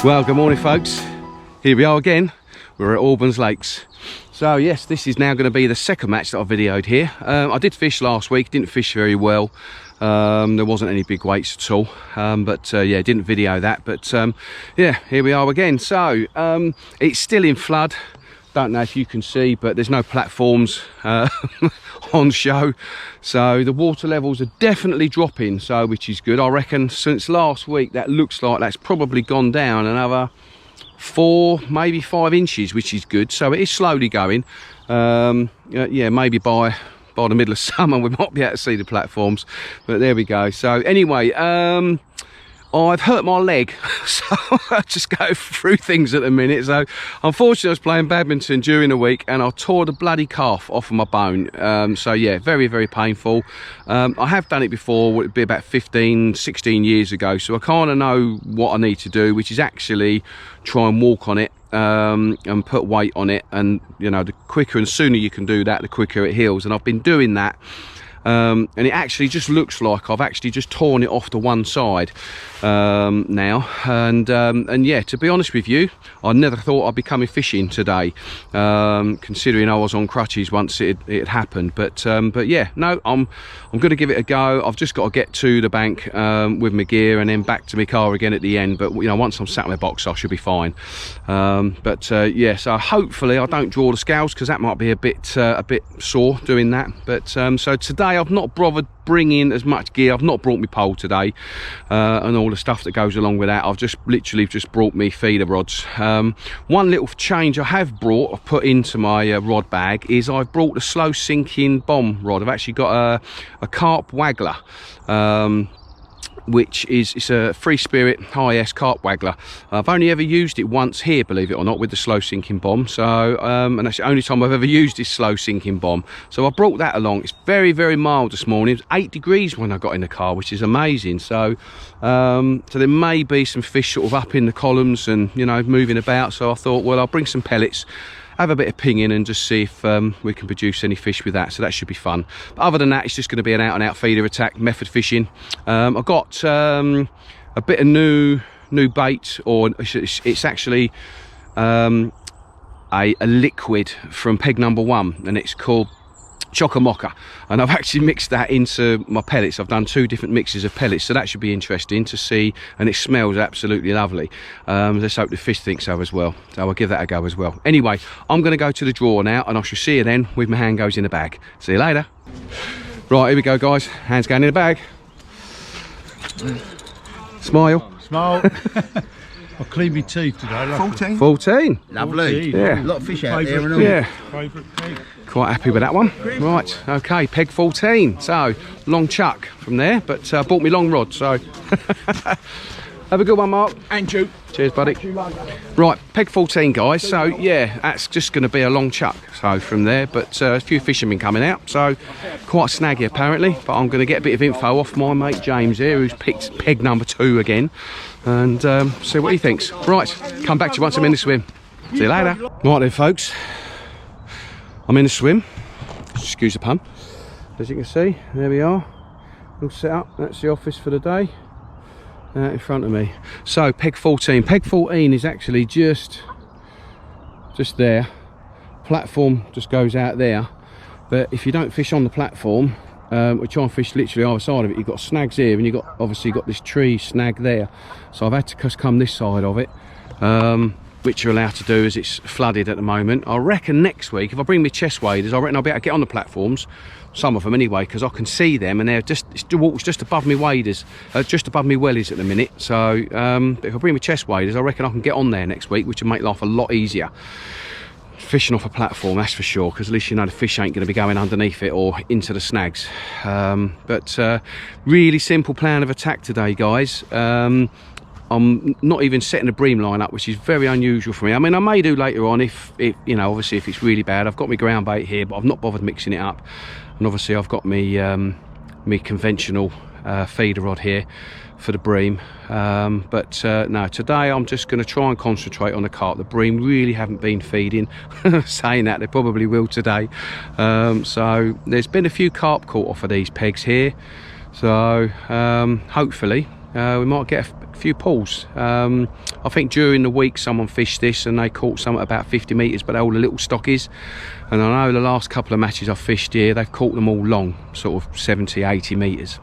Well, good morning folks, here we are again, we're at Albans Lakes. So yes, this is now going to be the second match that I videoed here. I did fish last week, didn't fish very well, there wasn't any big weights at all, yeah, didn't video that, but yeah, here we are again. So it's still in flood, don't know if you can see, but there's no platforms on show, so the water levels are definitely dropping, so which is good. I reckon since last week that looks like that's probably gone down another 4 maybe 5 inches, which is good. So it is slowly going. Yeah, maybe by the middle of summer we might be able to see the platforms, but there we go. So anyway, I've hurt my leg, so I just go through things at the minute. So unfortunately I was playing badminton during the week and I tore the bloody calf off of my bone. So yeah, very, very painful. I have done it before, it would be about 15-16 years ago, so I kind of know what I need to do, which is actually try and walk on it and put weight on it, and you know, the quicker and sooner you can do that, the quicker it heals. And I've been doing that. And it actually just looks like I've actually just torn it off to one side now, and yeah, to be honest with you, I never thought I'd be coming fishing today, considering I was on crutches once it had happened, but yeah, no, I'm going to give it a go. I've just got to get to the bank with my gear and then back to my car again at the end, but you know, once I'm sat in my box I should be fine. Yeah, so hopefully I don't draw the scales, because that might be a bit sore doing that. But so today I've not bothered bringing as much gear. I've not brought my pole today and all the stuff that goes along with that. I've just literally brought me feeder rods. One little change I have brought, I've put into my rod bag, is I've brought a slow sinking bomb rod. I've actually got a carp waggler, which is, it's a Free Spirit high-S carp waggler. I've only ever used it once here, believe it or not, with the slow sinking bomb. So and that's the only time I've ever used this slow sinking bomb, so I brought that along. It's very, very mild this morning. It was 8 degrees when I got in the car, which is amazing. So so there may be some fish sort of up in the columns and, you know, moving about, so I thought, well, I'll bring some pellets, have a bit of pinging, and just see if we can produce any fish with that. So that should be fun. But other than that, it's just going to be an out and out feeder attack, method fishing. I've got a bit of new bait, or it's actually a liquid from peg number 1, and it's called Chock-a-Mocha, and I've actually mixed that into my pellets. I've done 2 different mixes of pellets, so that should be interesting to see, and it smells absolutely lovely. Let's hope the fish think so as well, so I'll give that a go as well. Anyway, I'm going to go to the drawer now, and I shall see you then with my hand goes in the bag. See you later. Right, here we go guys, hands going in the bag. Smile. Smile. I cleaned my teeth today. 14. 14. Lovely. Yeah. A lot of fish out there and all. Yeah. Favourite peg. Quite happy with that one. Right, okay, peg 14. So, long chuck from there, but bought me long rod, so. Have a good one, Mark. And you. Cheers, buddy. Right, peg 14, guys. So, yeah, that's just going to be a long chuck. So, from there, but a few fishermen coming out. So, quite snaggy, apparently. But I'm going to get a bit of info off my mate James here, who's picked peg number 2 again. And see what he thinks. Right, come back to you once I'm in the swim. See you later. Right then, folks. I'm in the swim. Excuse the pun. As you can see, there we are. All set up. That's the office for the day. In front of me. So peg 14. Peg 14 is actually just there. Platform just goes out there. But if you don't fish on the platform, we try and fish literally either side of it. You've got snags here, and you've got obviously got this tree snag there. So I've had to just come this side of it, which you're allowed to do as it's flooded at the moment. I reckon next week, if I bring my chest waders, I reckon I'll be able to get on the platforms, some of them anyway, because I can see them, and they're just, it's the water's just above me waders, just above me wellies at the minute. So if I bring my chest waders, I reckon I can get on there next week, which will make life a lot easier. Fishing off a platform, that's for sure, because at least you know the fish ain't going to be going underneath it or into the snags. Really simple plan of attack today, guys. I'm not even setting a bream line up, which is very unusual for me. I mean, I may do later on if you know, obviously if it's really bad. I've got my ground bait here, but I've not bothered mixing it up, and obviously I've got me me conventional feeder rod here for the bream, no, today I'm just going to try and concentrate on the carp. The bream really haven't been feeding. Saying that, they probably will today. So there's been a few carp caught off of these pegs here, so hopefully we might get a few pulls. I think during the week someone fished this and they caught some at about 50 metres, but they're all the little stockies. And I know the last couple of matches I've fished here, they've caught them all long, sort of 70, 80 metres.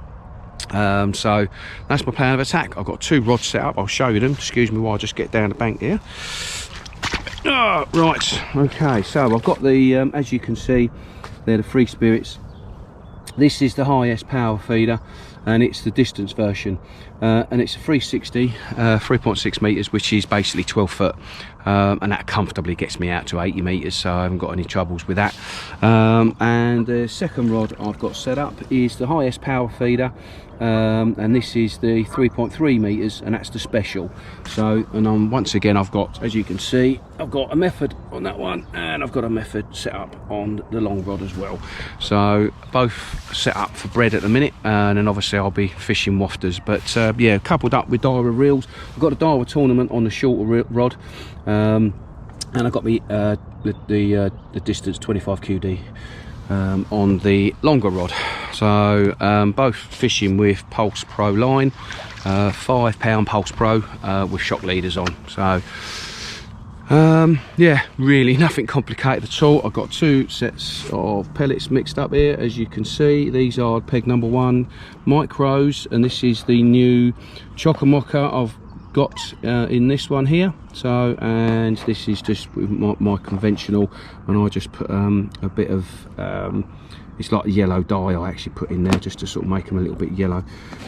So that's my plan of attack. I've got 2 rods set up. I'll show you them. Excuse me while I just get down the bank here. Oh, right, okay, so I've got the, as you can see, they're the Free Spirits. This is the highest power feeder, and it's the distance version, and it's a 360, 3.6 metres, which is basically 12 foot, and that comfortably gets me out to 80 metres, so I haven't got any troubles with that. And the second rod I've got set up is the highest power feeder, and this is the 3.3 metres, and that's the special. So, and once again, I've got, as you can see, I've got a method on that one, and I've got a method set up on the long rod as well. So both set up for bread at the minute, and then obviously I'll be fishing wafters. But yeah, coupled up with Daiwa reels. I've got a Daiwa tournament on the shorter rod, and I've got me the distance 25 QD on the longer rod. So both fishing with Pulse Pro line, 5 pound Pulse Pro with shock leaders on. So yeah, really nothing complicated at all. I've got 2 sets of pellets mixed up here, as you can see. These are peg number 1 micros, and this is the new Chocamoca I've got in this one here. So, and this is just my conventional, and I just put a bit of it's like yellow dye I actually put in there just to sort of make them a little bit yellow.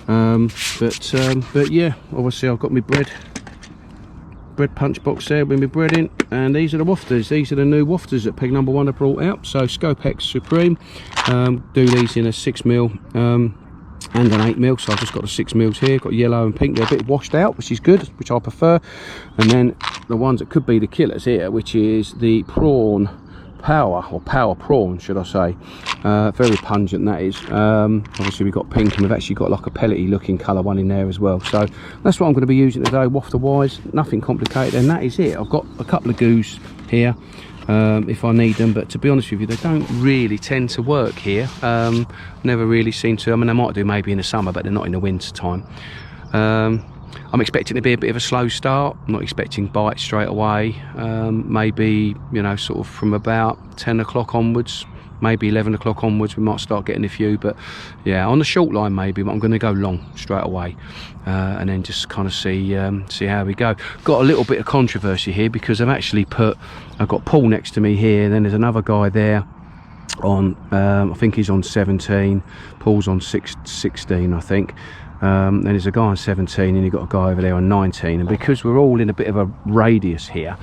But yeah, obviously I've got my bread punch box there with my bread in, and these are the wafters. These are the new wafters that peg number 1 have brought out. So Scopex Supreme, do these in a 6mm and an 8mm, so I've just got the 6mm here, got yellow and pink. They're a bit washed out, which is good, which I prefer. And then the ones that could be the killers here, which is the prawn power, or power prawn should I say. Very pungent that is. Obviously we've got pink, and we've actually got like a pellety looking colour one in there as well. So that's what I'm going to be using today, wafter wise. Nothing complicated, and that is it. I've got a couple of goos here if I need them, but to be honest with you, they don't really tend to work here. Never really seem to. I mean, they might do maybe in the summer, but they're not in the winter time. I'm expecting to be a bit of a slow start. I'm not expecting bites straight away. Maybe, you know, sort of from about 10 o'clock onwards, maybe 11 o'clock onwards, we might start getting a few. But yeah, on the short line maybe, but I'm going to go long straight away, and then just kind of see how we go. Got a little bit of controversy here because I've got Paul next to me here, and then there's another guy there on I think he's on 17, Paul's on 16 I think. Then there's a guy on 17, and you've got a guy over there on 19, and because we're all in a bit of a radius here,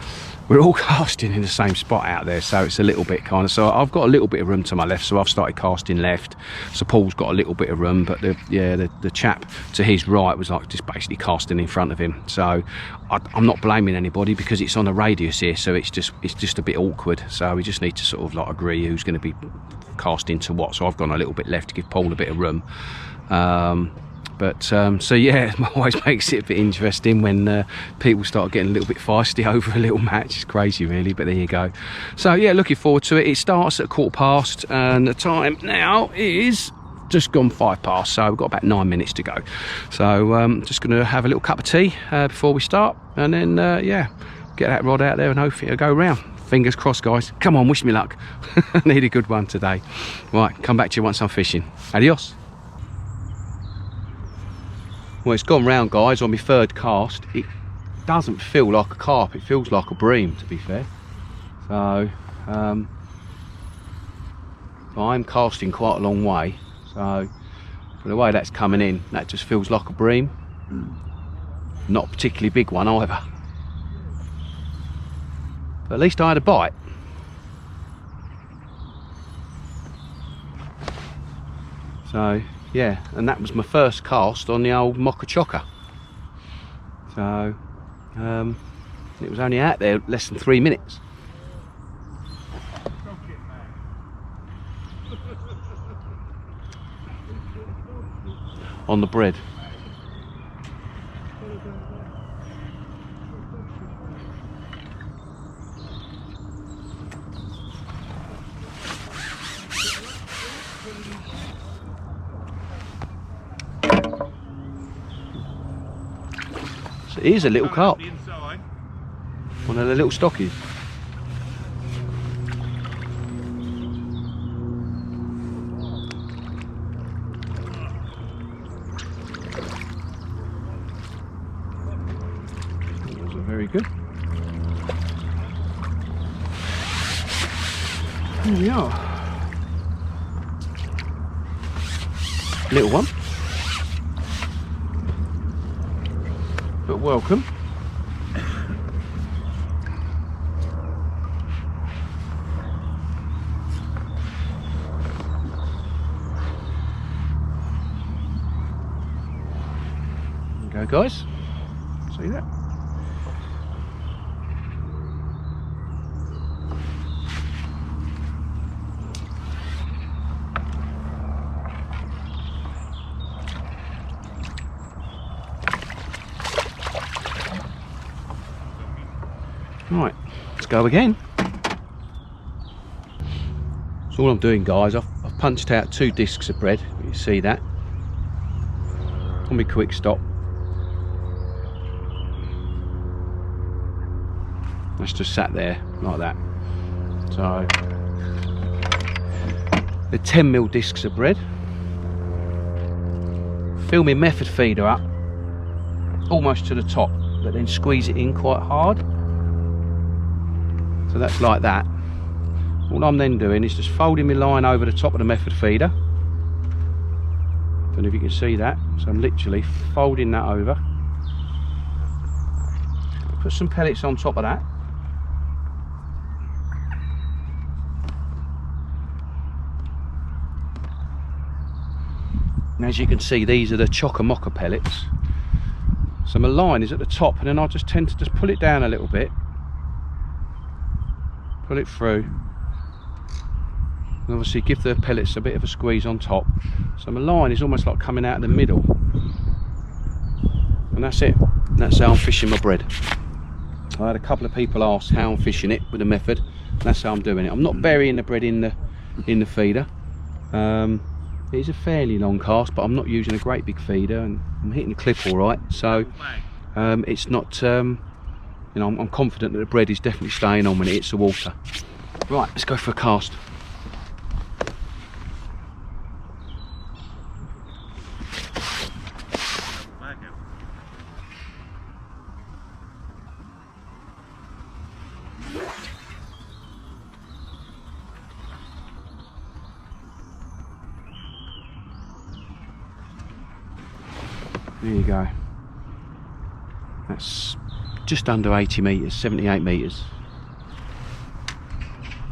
we're all casting in the same spot out there, so it's a little bit kind of, so I've got a little bit of room to my left, so I've started casting left. So Paul's got a little bit of room, but the chap to his right was like just basically casting in front of him. So I'm not blaming anybody because it's on a radius here, so it's just a bit awkward. So we just need to sort of like agree who's going to be casting to what. So I've gone a little bit left to give Paul a bit of room. So yeah, it always makes it a bit interesting when people start getting a little bit feisty over a little match. It's crazy really, but there you go. So yeah, looking forward to it. It starts at 15:15, and the time now is just gone 5 past, so we've got about 9 minutes to go. So just going to have a little cup of tea before we start, and then yeah, get that rod out there and hopefully it'll go round. Fingers crossed, guys. Come on, wish me luck. I need a good one today. Right, come back to you once I'm fishing. Adios. Well, it's gone round, guys, on my 3rd cast. It doesn't feel like a carp, it feels like a bream, to be fair. So I'm casting quite a long way, so for the way that's coming in, that just feels like a bream. Not a particularly big one either, but at least I had a bite. So yeah, and that was my first cast on the old Mocha Chocker. So it was only out there less than 3 minutes. On the bread. It is a little carp. One of the little stockies. Those are very good. Here we are. Little one. But welcome. There you go, guys. See that? Right, let's go again. So all I'm doing, guys, I've punched out 2 discs of bread. You see that on my quick stop. That's just sat there like that. So the 10mm discs of bread. Fill my method feeder up almost to the top, but then squeeze it in quite hard. So that's like that. All I'm then doing is just folding my line over the top of the method feeder. Don't know if you can see that. So I'm literally folding that over. Put some pellets on top of that. And as you can see, these are the chock-a-mocha pellets. So my line is at the top, and then I just tend to just pull it down a little bit. Pull it through, and obviously give the pellets a bit of a squeeze on top. So my line is almost like coming out of the middle, and that's it. That's how I'm fishing my bread. I had a couple of people ask how I'm fishing it with the method. That's how I'm doing it. I'm not burying the bread in the feeder. It is a fairly long cast, but I'm not using a great big feeder, and I'm hitting the clip all right. So it's not. You know, I'm confident that the bread is definitely staying on when it hits the water. Right, let's go for a cast. There you go. That's just under 80 metres, 78 metres.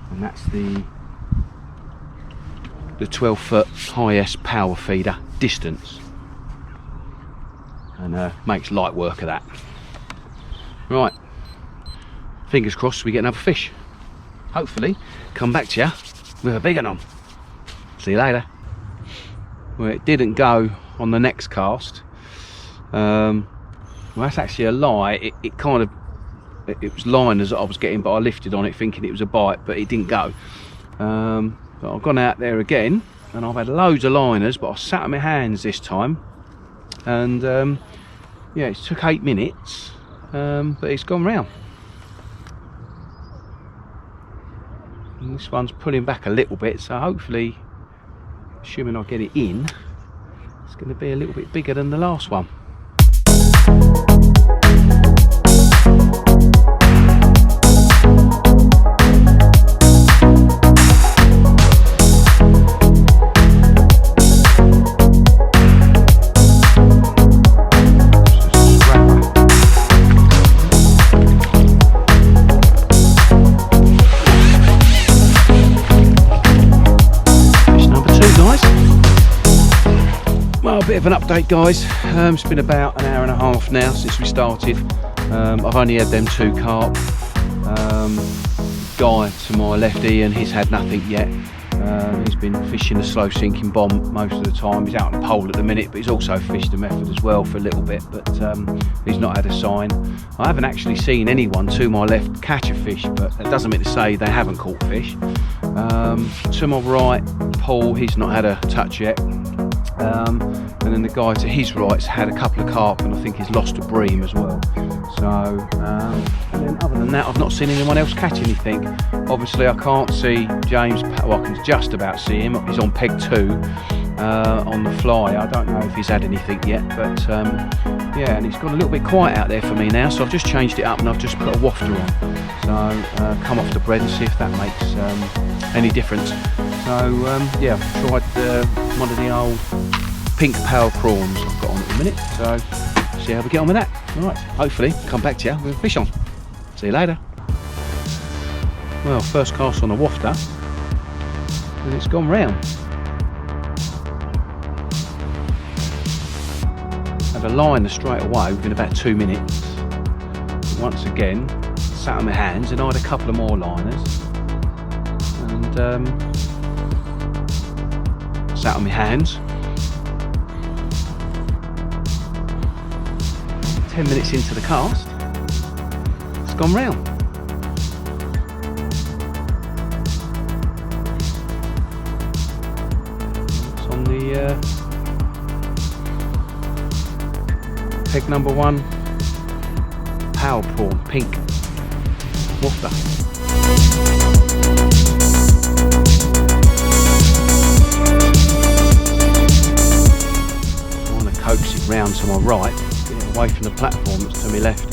And that's the 12-foot highest power feeder distance. And makes light work of that. Right, fingers crossed we get another fish. Hopefully come back to you with a big one on. See you later. Well, it didn't go on the next cast. Well, that's actually a lie. It kind of, it was liners that I was getting, but I lifted on it thinking it was a bite, but it didn't go. But I've gone out there again, and I've had loads of liners, but I sat on my hands this time, and yeah, it took 8 minutes, but it's gone round. And this one's pulling back a little bit, so hopefully, assuming I get it in, it's going to be a little bit bigger than the last one. Bit of an update, guys. It's been about an hour and a half now since we started. I've only had them 2 carp. Guy to my left, Ian, he's had nothing yet. He's been fishing the slow sinking bomb most of the time. He's out on the pole at the minute, but he's also fished the method as well for a little bit, but he's not had a sign. I haven't actually seen anyone to my left catch a fish, but that doesn't mean to say they haven't caught fish. To my right, Paul, he's not had a touch yet. and then the guy to his right's had a couple of carp, and I think he's lost a bream as well. So and then other than that, I've not seen anyone else catch anything. Obviously I can't see James, well, I can just about see him. He's on peg 2 on the fly. I don't know if he's had anything yet, but yeah, and it's got a little bit quiet out there for me now, so I've just changed it up and I've just put a wafter on. So come off the bread and see if that makes any difference. So yeah, I've tried one of the old pink power prawns I've got on at the minute, so see how we get on with that. Alright, hopefully come back to you with a fish on. See you later. Well, first cast on a wafter, and it's gone round. Had a liner straight away within about 2 minutes. Once again, sat on my hands, and I had a couple of more liners, and sat on my hands. 10 minutes into the cast, it's gone round. It's on the peg number 1 power prawn, pink wafter. Trying to coax it round to my right, get it away from the platform that's to my left.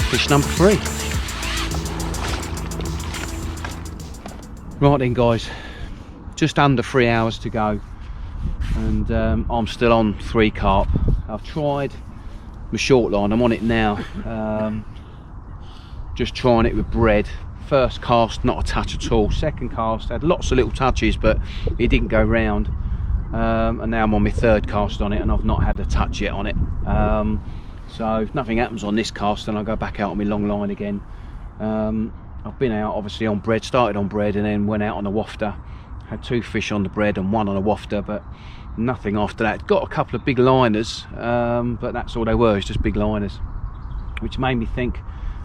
Fish number 3. Right then guys, just under 3 hours to go, and I'm still on 3 carp. I've tried my short line, I'm on it now, just trying it with bread. First cast, not a touch at all. Second cast, had lots of little touches, but it didn't go round, and now I'm on my 3rd cast on it, and I've not had a touch yet on it. So if nothing happens on this cast, then I'll go back out on my long line again. I've been out obviously on bread, started on bread and then went out on a wafter. Had 2 fish on the bread and 1 on a wafter, but nothing after that. Got a couple of big liners, but that's all they were, it's just big liners. Which made me think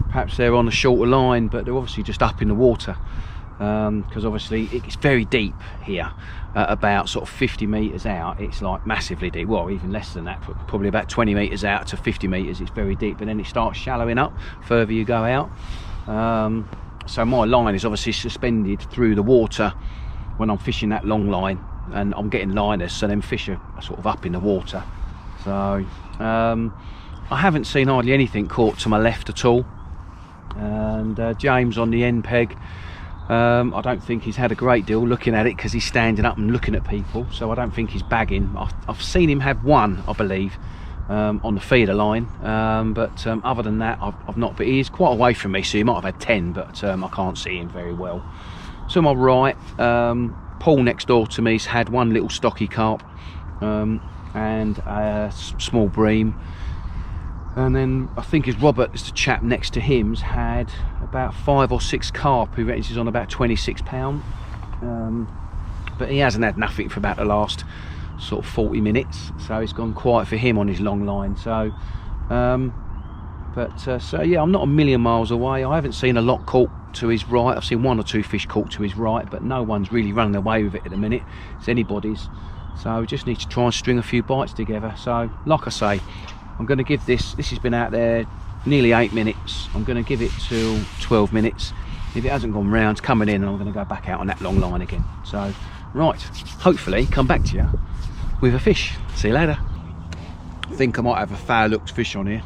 perhaps they're on a shorter line, but they're obviously just up in the water. Because obviously it's very deep here, about sort of 50 metres out. It's like massively deep, well even less than that, probably about 20 metres out to 50 metres. It's very deep, and then it starts shallowing up further you go out. So my line is obviously suspended through the water when I'm fishing that long line, and I'm getting liners, so then fish are sort of up in the water. So I haven't seen hardly anything caught to my left at all, and James on the end peg, I don't think he's had a great deal looking at it because he's standing up and looking at people, so I don't think he's bagging. I've seen him have 1, I believe, on the feeder line, but other than that I've not. But he is quite away from me, so he might have had 10, but I can't see him very well. To my right, Paul next door to me's had 1 little stocky carp, and a small bream. And then I think his Robert, is the chap next to him's, had about 5 or 6 carp, who reckons he's on about 26 £. But he hasn't had nothing for about the last sort of 40 minutes, so it's gone quiet for him on his long line. So so yeah, I'm not a million miles away. I haven't seen a lot caught to his right. I've seen 1 or 2 fish caught to his right, but no one's really running away with it at the minute. It's anybody's, so we just need to try and string a few bites together. So like I say, I'm going to give this has been out there nearly 8 minutes. I'm going to give it till 12 minutes. If it hasn't gone round, coming in, and I'm going to go back out on that long line again. So, right, hopefully come back to you with a fish. See you later. I think I might have a foul looked fish on here.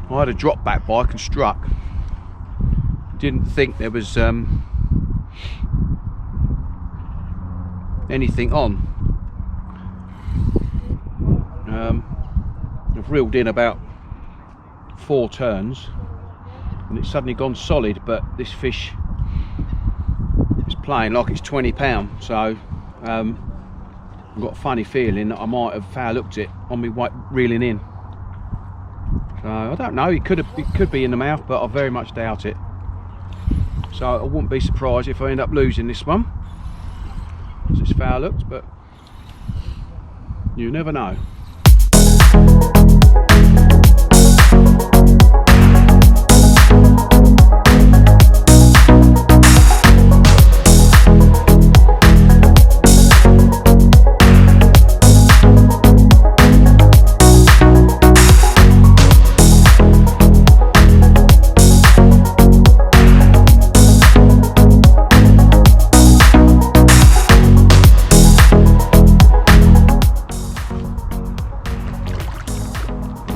I had a drop back bike and struck. Didn't think there was anything on. I've reeled in about 4 turns and it's suddenly gone solid, but this fish is playing like it's 20 £, so I've got a funny feeling that I might have foul looked it on me reeling in. So I don't know, it could be in the mouth, but I very much doubt it. So I wouldn't be surprised if I end up losing this one. It's foul looked, but you never know.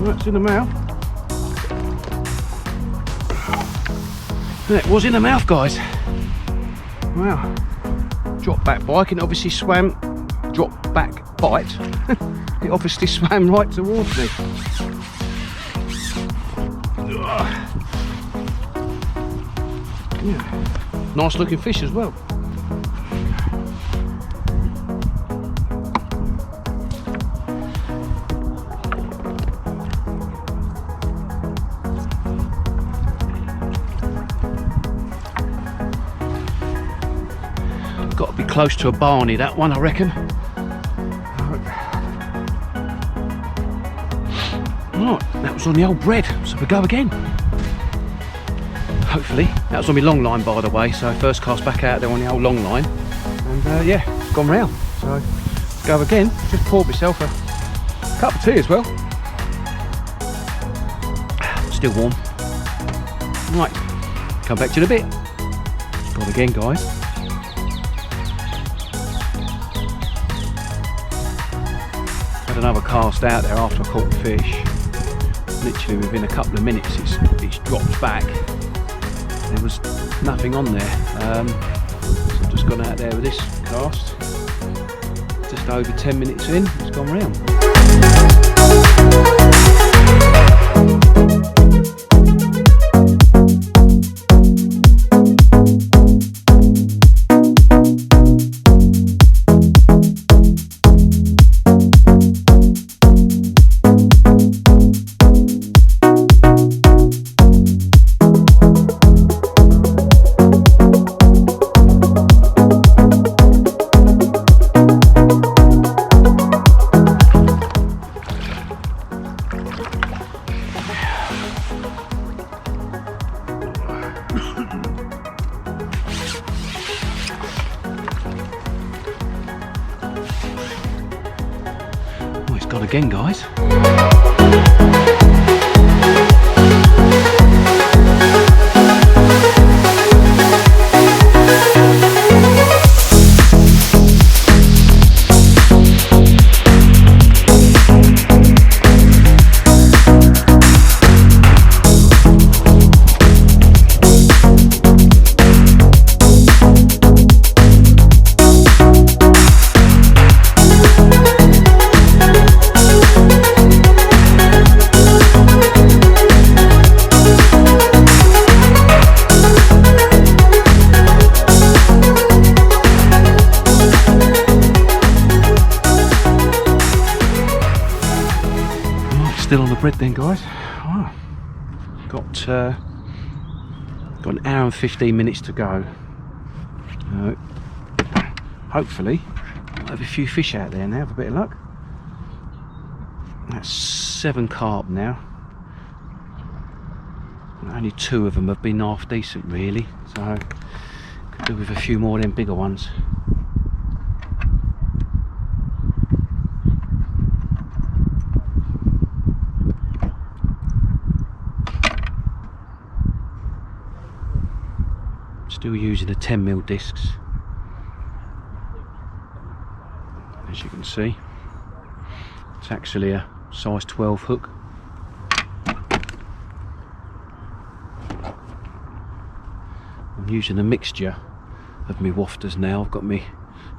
It's in the mouth. And it was in the mouth, guys. Wow. Drop back bite, and obviously swam. Drop back bite. It obviously swam right towards me. Yeah. Nice looking fish as well. Got to be close to a barney, that one, I reckon. Right, that was on the old bread, so we go again. Hopefully. That was on my long line, by the way, so first cast back out there on the old long line. And yeah, it's gone round. So go again. Just poured myself a cup of tea as well. Still warm. Right, come back to you in a bit. Gone again, guys. Another cast out there after I caught the fish. Literally within a couple of minutes it's dropped back. There was nothing on there. So I've just gone out there with this cast. Just over 10 minutes in, it's gone round. Gone again, guys. Still on the bread then, guys. Oh, got an hour and 15 minutes to go. Hopefully I'll have a few fish out there now, with a bit of luck. That's 7 carp now. Only 2 of them have been half decent really, so could do with a few more of them bigger ones. Still using the 10mm discs, as you can see. It's actually a size 12 hook. I'm using a mixture of my wafters now. I've got my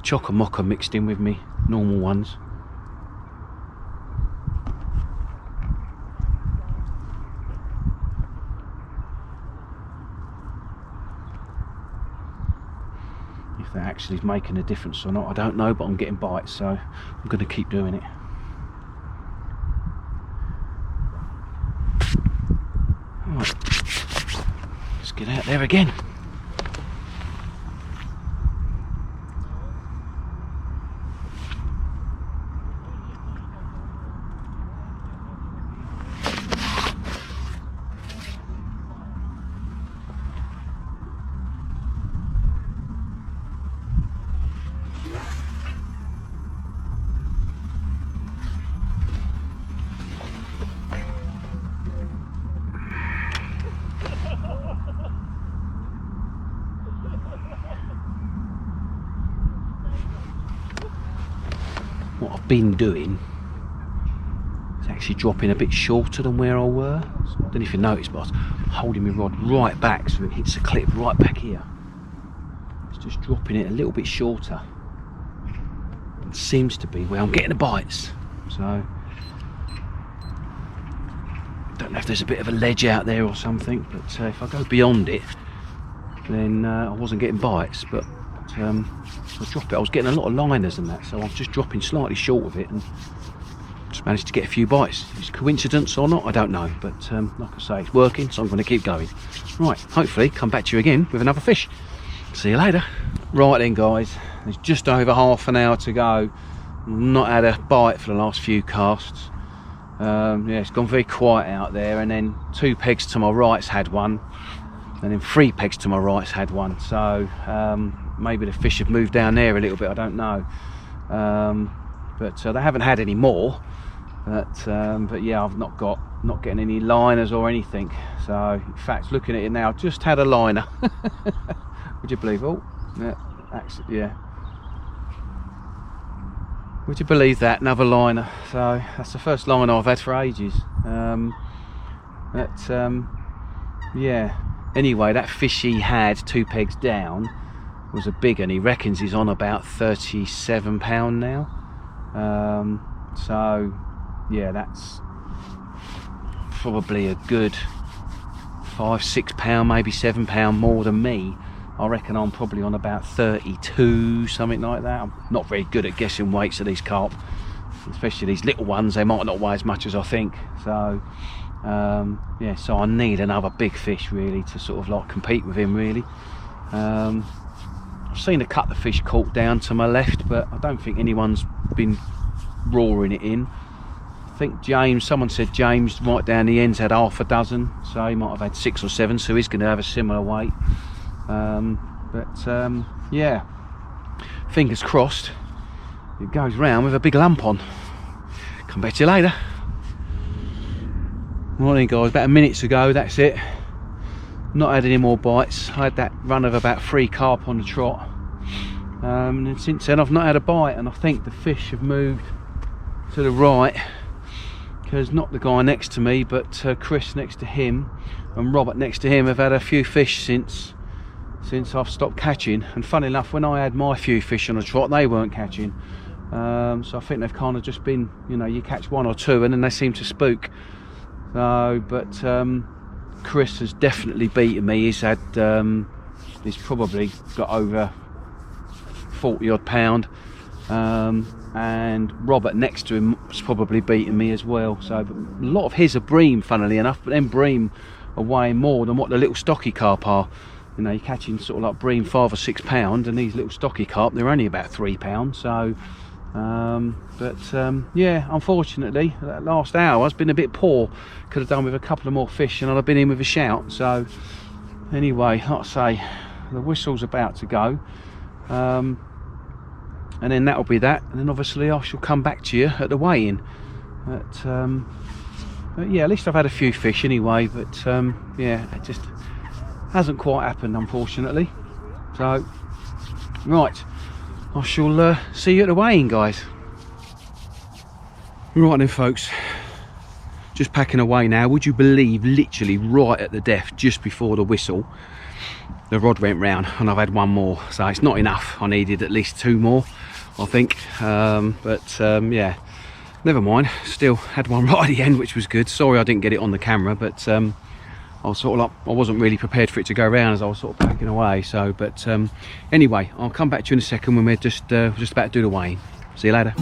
chock-a-mocha mixed in with me normal ones. If that actually is making a difference or not, I don't know, but I'm getting bites, so I'm going to keep doing it. Right. Let's get out there again. been doing is actually dropping a bit shorter than where I were. I don't know if you noticed, but I was holding my rod right back so it hits the clip right back here. It's just dropping it a little bit shorter. It seems to be where I'm getting the bites. So don't know if there's a bit of a ledge out there or something, but if I go beyond it, then I wasn't getting bites. But I dropped it. I was getting a lot of liners and that, so I was just dropping slightly short of it and just managed to get a few bites. If it's coincidence or not, I don't know, but like I say, it's working, so I'm going to keep going. Right, hopefully come back to you again with another fish. See you later. Right then guys, there's just over half an hour to go. Not had a bite for the last few casts. Yeah, it's gone very quiet out there, and then 2 pegs to my right's had one, and then 3 pegs to my right's had one. So maybe the fish have moved down there a little bit, I don't know. But they haven't had any more. But yeah, I've not getting any liners or anything. So in fact, looking at it now, I've just had a liner. Would you believe? Oh, yeah, actually, yeah. Would you believe that? Another liner. So that's the first liner I've had for ages. Yeah. Anyway, that fish he had 2 pegs down was a big one. He reckons he's on about £37 now. So yeah, that's probably a good £5-6, maybe £7 more than me. I reckon I'm probably on about 32, something like that. I'm not very good at guessing weights of these carp, especially these little ones. They might not weigh as much as I think. So yeah, so I need another big fish really to sort of like compete with him really. I've seen a couple of fish caught down to my left, but I don't think anyone's been roaring it in. I think James, someone said James right down the end's had half a dozen, so he might have had 6 or 7, so he's going to have a similar weight. Yeah, fingers crossed it goes round with a big lump on. Come back to you later. Morning guys, about a minute ago, that's it. Not had any more bites. I had that run of about 3 carp on the trot, and since then I've not had a bite, and I think the fish have moved to the right, because not the guy next to me, but Chris next to him and Robert next to him have had a few fish since I've stopped catching. And funny enough, when I had my few fish on the trot, they weren't catching. So I think they've kind of just been, you know, you catch 1 or 2 and then they seem to spook. So, but Chris has definitely beaten me. He's had, he's probably got over 40 odd pound. And Robert next to him has probably beaten me as well. So but a lot of his are bream, funnily enough, but then bream are weighing more than what the little stocky carp are. You know, you're catching sort of like bream 5 or 6 pound, and these little stocky carp, they're only about 3 pounds. So yeah, unfortunately that last hour has been a bit poor. Could have done with a couple of more fish and I'd have been in with a shout. So anyway, like I say, the whistle's about to go, and then that'll be that, and then obviously I shall come back to you at the weigh-in. But yeah, at least I've had a few fish anyway. But yeah, it just hasn't quite happened, unfortunately. So right, I shall see you at the weigh-in, guys. Right then folks, just packing away now. Would you believe, literally right at the death, just before the whistle, the rod went round and I've had 1 more. So it's not enough, I needed at least 2 more, I think. Yeah, never mind, still had one right at the end, which was good. Sorry I didn't get it on the camera, but I was sort of like, I wasn't really prepared for it to go round as I was sort of packing away. So but anyway, I'll come back to you in a second when we're just about to do the weigh-in. See you later.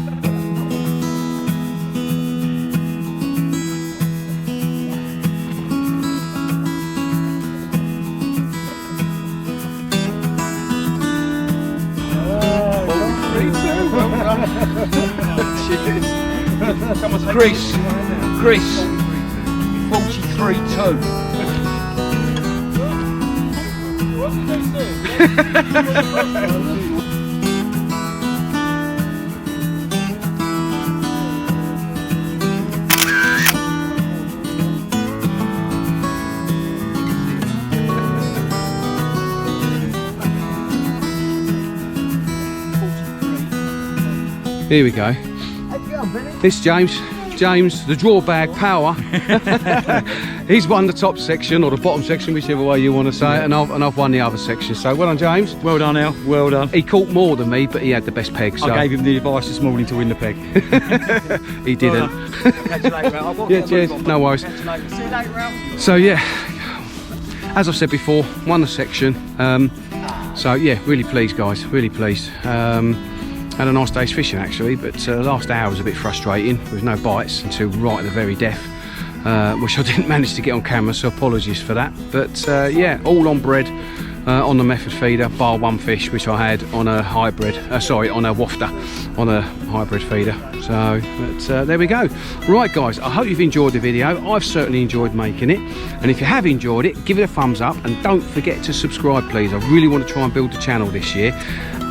Chris, 43.2. Here we go. This James, the drawbag power. He's won the top section or the bottom section, whichever way you want to say it, and I've won the other section. So well done, James. Well done, Al. Well done. He caught more than me, but he had the best peg. So. I gave him the advice this morning to win the peg. He didn't. Catch you later, Al. Yeah, cheers. No worries. See you later, Al. So yeah, as I've said before, won the section. So yeah, really pleased, guys. Really pleased. Had a nice day's fishing actually, but the last hour was a bit frustrating with no bites until right at the very death, which I didn't manage to get on camera, so apologies for that. But yeah, all on bread on the method feeder, bar one fish which I had on a hybrid, on a wafter, on a hybrid feeder. So but there we go. Right guys, I hope you've enjoyed the video. I've certainly enjoyed making it, and if you have enjoyed it, give it a thumbs up and don't forget to subscribe please. I really want to try and build the channel this year,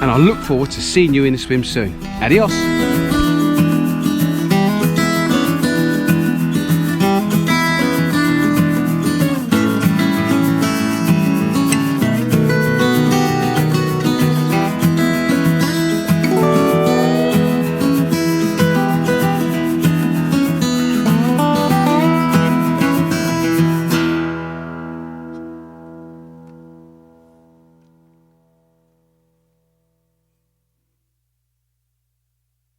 and I look forward to seeing you in the swim soon. Adios.